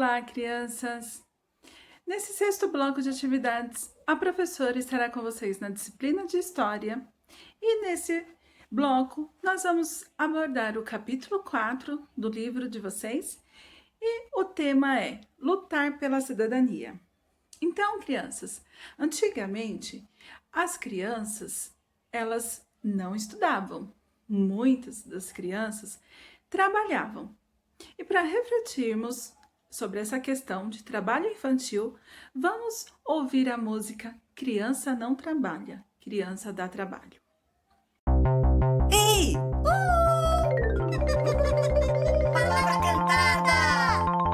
Olá, crianças! Nesse sexto bloco de atividades, a professora estará com vocês na disciplina de História e nesse bloco nós vamos abordar o capítulo 4 do livro de vocês e o tema é Lutar pela Cidadania. Então, crianças, antigamente as crianças elas não estudavam, muitas das crianças trabalhavam. E para refletirmos sobre essa questão de trabalho infantil, vamos ouvir a música Criança Não Trabalha, Criança Dá Trabalho. Ei! Palavra cantada!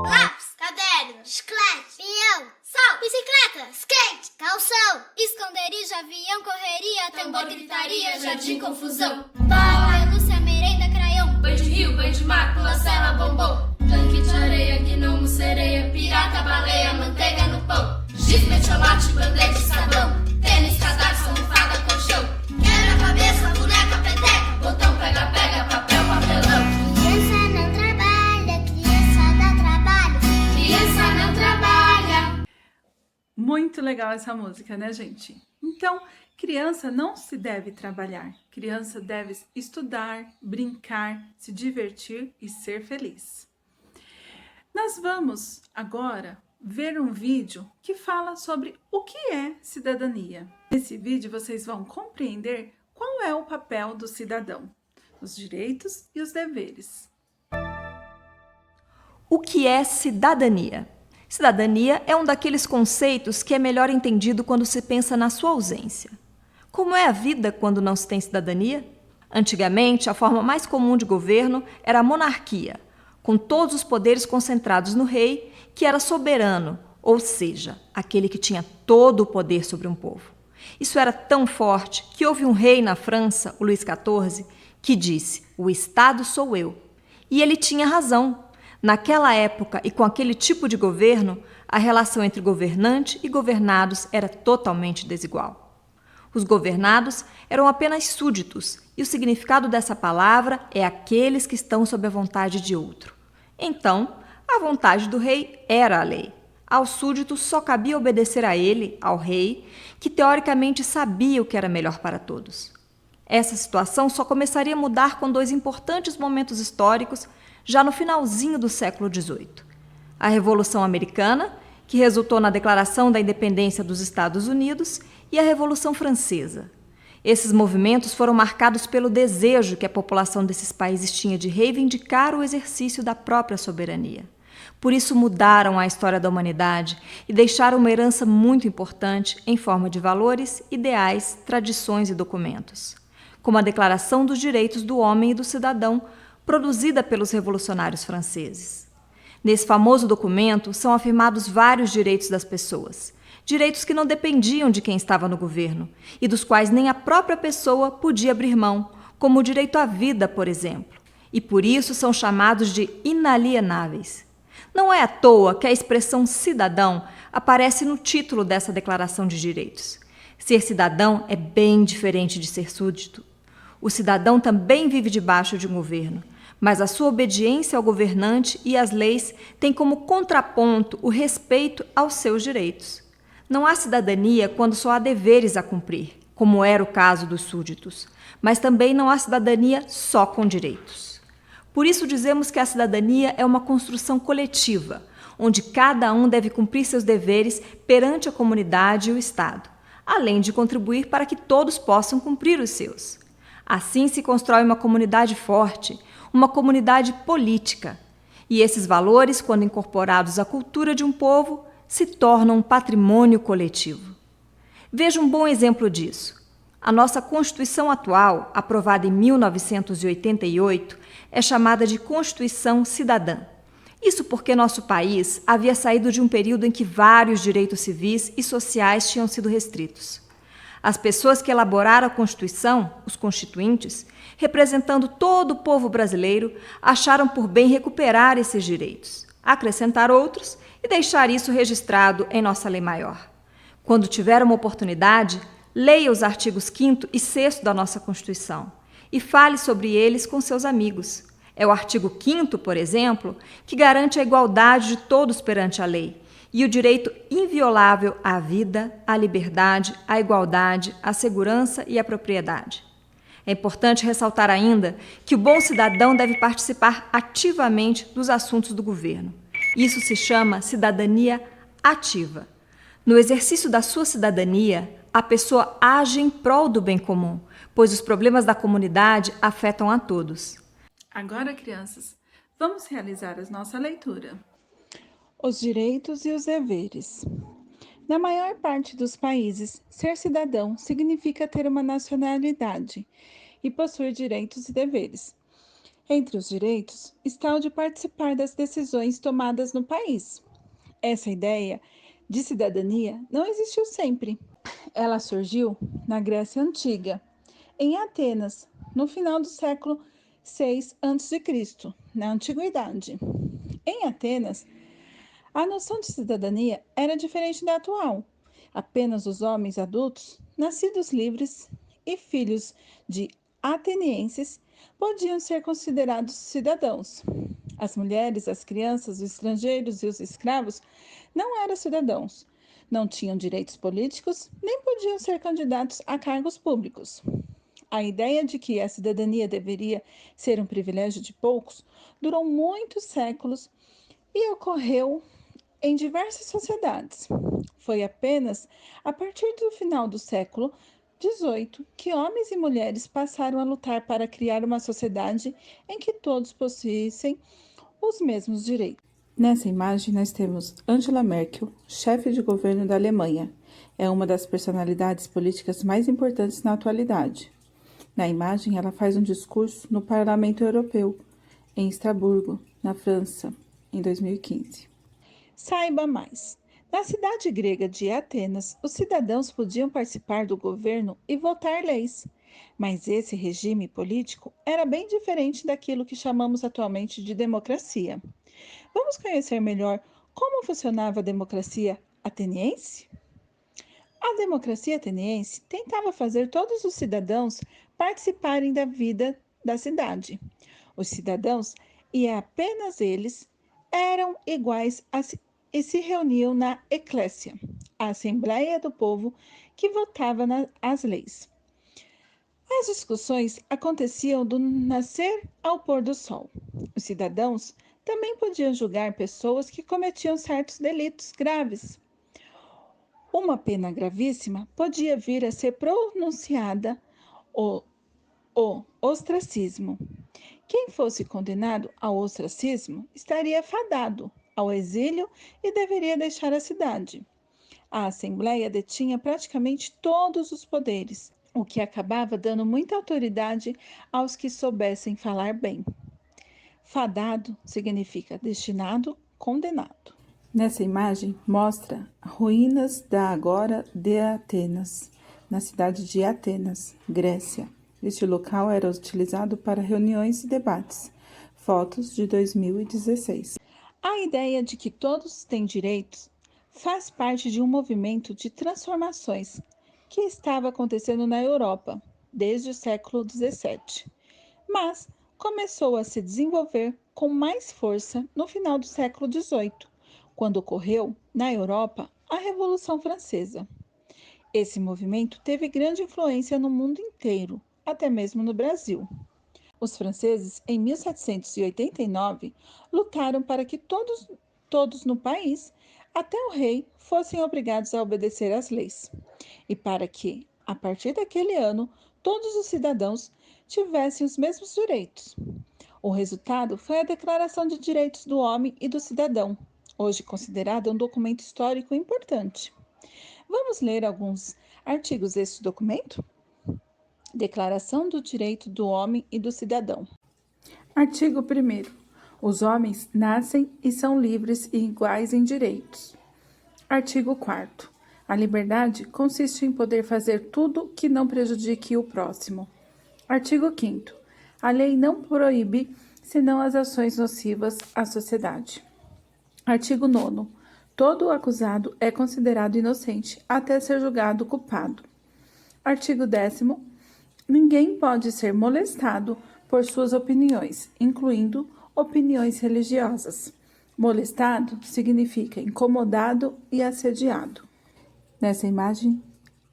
Lápis, caderno, chiclete, peão, sal, bicicleta, skate, calção, esconderijo, avião, correria, tambor, gritaria, jardim, confusão, bala, pelúcia, merenda, craião, banho de rio, banho de mar, pula-cela, bombom, tanque de areia, gnomo, sereia, pirata, baleia, manteiga no pão, giz, metiolate, bandeja de sabão, tênis, cadarço, almofada, colchão, quebra-cabeça, boneca, peteca, botão, pega-pega, papel, papelão. Criança não trabalha, criança dá trabalho, Criança não trabalha. Muito legal essa música, né, gente? Então, criança não se deve trabalhar. Criança deve estudar, brincar, se divertir e ser feliz. Nós vamos agora ver um vídeo que fala sobre o que é cidadania. Nesse vídeo vocês vão compreender qual é o papel do cidadão, os direitos e os deveres. O que é cidadania? Cidadania é um daqueles conceitos que é melhor entendido quando se pensa na sua ausência. Como é a vida quando não se tem cidadania? Antigamente, a forma mais comum de governo era a monarquia, com todos os poderes concentrados no rei, que era soberano, ou seja, aquele que tinha todo o poder sobre um povo. Isso era tão forte que houve um rei na França, o Luís XIV, que disse: "O Estado sou eu". E ele tinha razão. Naquela época e com aquele tipo de governo, a relação entre governante e governados era totalmente desigual. Os governados eram apenas súditos, e o significado dessa palavra é aqueles que estão sob a vontade de outro. Então, a vontade do rei era a lei. Aos súditos só cabia obedecer a ele, ao rei, que teoricamente sabia o que era melhor para todos. Essa situação só começaria a mudar com dois importantes momentos históricos já no finalzinho do século XVIII. A Revolução Americana, que resultou na Declaração da Independência dos Estados Unidos, e a Revolução Francesa. Esses movimentos foram marcados pelo desejo que a população desses países tinha de reivindicar o exercício da própria soberania. Por isso mudaram a história da humanidade e deixaram uma herança muito importante em forma de valores, ideais, tradições e documentos, como a Declaração dos Direitos do Homem e do Cidadão, produzida pelos revolucionários franceses. Nesse famoso documento são afirmados vários direitos das pessoas, direitos que não dependiam de quem estava no governo e dos quais nem a própria pessoa podia abrir mão, como o direito à vida, por exemplo, e por isso são chamados de inalienáveis. Não é à toa que a expressão cidadão aparece no título dessa Declaração de Direitos. Ser cidadão é bem diferente de ser súdito. O cidadão também vive debaixo de um governo, mas a sua obediência ao governante e às leis tem como contraponto o respeito aos seus direitos. Não há cidadania quando só há deveres a cumprir, como era o caso dos súditos, mas também não há cidadania só com direitos. Por isso dizemos que a cidadania é uma construção coletiva, onde cada um deve cumprir seus deveres perante a comunidade e o Estado, além de contribuir para que todos possam cumprir os seus. Assim se constrói uma comunidade forte, uma comunidade política. E esses valores, quando incorporados à cultura de um povo, se tornam um patrimônio coletivo. Veja um bom exemplo disso. A nossa Constituição atual, aprovada em 1988, é chamada de Constituição Cidadã. Isso porque nosso país havia saído de um período em que vários direitos civis e sociais tinham sido restritos. As pessoas que elaboraram a Constituição, os constituintes, representando todo o povo brasileiro, acharam por bem recuperar esses direitos, acrescentar outros e deixar isso registrado em nossa lei maior. Quando tiver uma oportunidade, leia os artigos 5º e 6º da nossa Constituição e fale sobre eles com seus amigos. É o artigo 5º, por exemplo, que garante a igualdade de todos perante a lei e o direito inviolável à vida, à liberdade, à igualdade, à segurança e à propriedade. É importante ressaltar ainda que o bom cidadão deve participar ativamente dos assuntos do governo. Isso se chama cidadania ativa. No exercício da sua cidadania, a pessoa age em prol do bem comum, pois os problemas da comunidade afetam a todos. Agora, crianças, vamos realizar a nossa leitura. Os direitos e os deveres. Na maior parte dos países, ser cidadão significa ter uma nacionalidade e possuir direitos e deveres. Entre os direitos está o de participar das decisões tomadas no país. Essa ideia de cidadania não existiu sempre. Ela surgiu na Grécia Antiga, em Atenas, no final do século VI a.C., na Antiguidade. Em Atenas, a noção de cidadania era diferente da atual. Apenas os homens adultos, nascidos livres e filhos de atenienses, podiam ser considerados cidadãos. As mulheres, as crianças, os estrangeiros e os escravos não eram cidadãos, não tinham direitos políticos, nem podiam ser candidatos a cargos públicos. A ideia de que a cidadania deveria ser um privilégio de poucos durou muitos séculos e ocorreu em diversas sociedades. Foi apenas a partir do final do século XVIII que homens e mulheres passaram a lutar para criar uma sociedade em que todos possuíssem os mesmos direitos. Nessa imagem, nós temos Angela Merkel, chefe de governo da Alemanha. É uma das personalidades políticas mais importantes na atualidade. Na imagem, ela faz um discurso no Parlamento Europeu, em Estrasburgo, na França, em 2015. Saiba mais. Na cidade grega de Atenas, os cidadãos podiam participar do governo e votar leis. Mas esse regime político era bem diferente daquilo que chamamos atualmente de democracia. Vamos conhecer melhor como funcionava a democracia ateniense? A democracia ateniense tentava fazer todos os cidadãos participarem da vida da cidade. Os cidadãos, e apenas eles, eram iguais e se reuniam na eclésia, a Assembleia do Povo que votava as leis. As discussões aconteciam do nascer ao pôr do sol. Os cidadãos também podiam julgar pessoas que cometiam certos delitos graves. Uma pena gravíssima podia vir a ser pronunciada, o ostracismo. Quem fosse condenado ao ostracismo estaria fadado ao exílio e deveria deixar a cidade. A Assembleia detinha praticamente todos os poderes, o que acabava dando muita autoridade aos que soubessem falar bem. Fadado significa destinado, condenado. Nessa imagem, mostra ruínas da Agora de Atenas, na cidade de Atenas, Grécia. Este local era utilizado para reuniões e debates. Fotos de 2016. A ideia de que todos têm direitos faz parte de um movimento de transformações que estava acontecendo na Europa desde o século XVII, mas começou a se desenvolver com mais força no final do século XVIII, quando ocorreu, na Europa, a Revolução Francesa. Esse movimento teve grande influência no mundo inteiro, até mesmo no Brasil. Os franceses, em 1789, lutaram para que todos no país, até o rei, fossem obrigados a obedecer às leis, e para que, a partir daquele ano, todos os cidadãos tivessem os mesmos direitos. O resultado foi a Declaração de Direitos do Homem e do Cidadão, hoje considerada um documento histórico importante. Vamos ler alguns artigos deste documento? Declaração do Direito do Homem e do Cidadão. Artigo 1º. Os homens nascem e são livres e iguais em direitos. Artigo 4º. A liberdade consiste em poder fazer tudo que não prejudique o próximo. Artigo 5º. A lei não proíbe senão as ações nocivas à sociedade. Artigo 9º. Todo acusado é considerado inocente até ser julgado culpado. Artigo 10º. Ninguém pode ser molestado por suas opiniões, incluindo opiniões religiosas. Molestado significa incomodado e assediado. Nessa imagem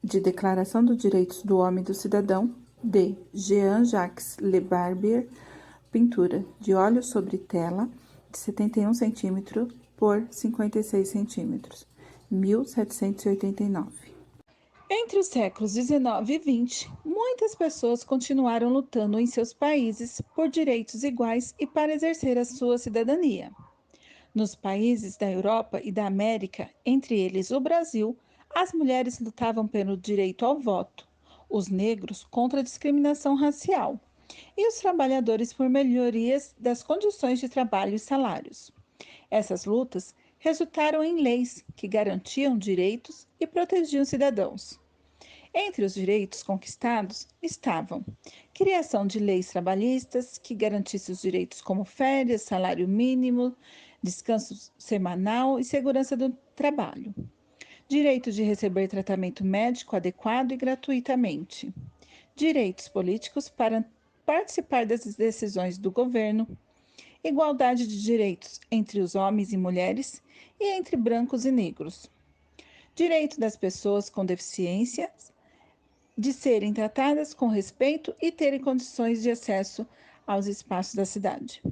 de Declaração dos Direitos do Homem e do Cidadão, de Jean-Jacques Le Barbier, pintura de óleo sobre tela de 71 cm por 56 cm, 1789. Entre os séculos XIX e XX, muitas pessoas continuaram lutando em seus países por direitos iguais e para exercer a sua cidadania. Nos países da Europa e da América, entre eles o Brasil, as mulheres lutavam pelo direito ao voto, os negros contra a discriminação racial e os trabalhadores por melhorias das condições de trabalho e salários. Essas lutas resultaram em leis que garantiam direitos e protegiam cidadãos. Entre os direitos conquistados estavam criação de leis trabalhistas que garantissem os direitos como férias, salário mínimo, descanso semanal e segurança do trabalho. Direito de receber tratamento médico adequado e gratuitamente. Direitos políticos para participar das decisões do governo. Igualdade de direitos entre os homens e mulheres e entre brancos e negros. Direito das pessoas com deficiência de serem tratadas com respeito e terem condições de acesso aos espaços da cidade.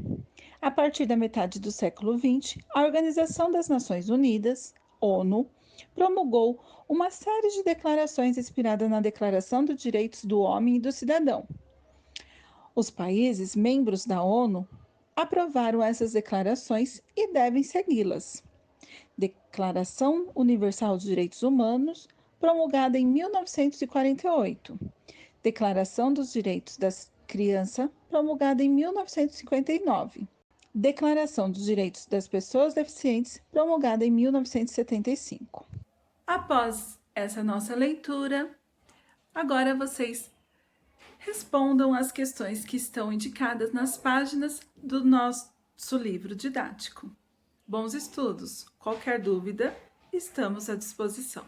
A partir da metade do século XX, a Organização das Nações Unidas, ONU, promulgou uma série de declarações inspiradas na Declaração dos Direitos do Homem e do Cidadão. Os países membros da ONU aprovaram essas declarações e devem segui-las. Declaração Universal dos Direitos Humanos, promulgada em 1948. Declaração dos Direitos da Criança, promulgada em 1959. Declaração dos Direitos das Pessoas Deficientes, promulgada em 1975. Após essa nossa leitura, agora vocês respondam as questões que estão indicadas nas páginas do nosso livro didático. Bons estudos! Qualquer dúvida, estamos à disposição.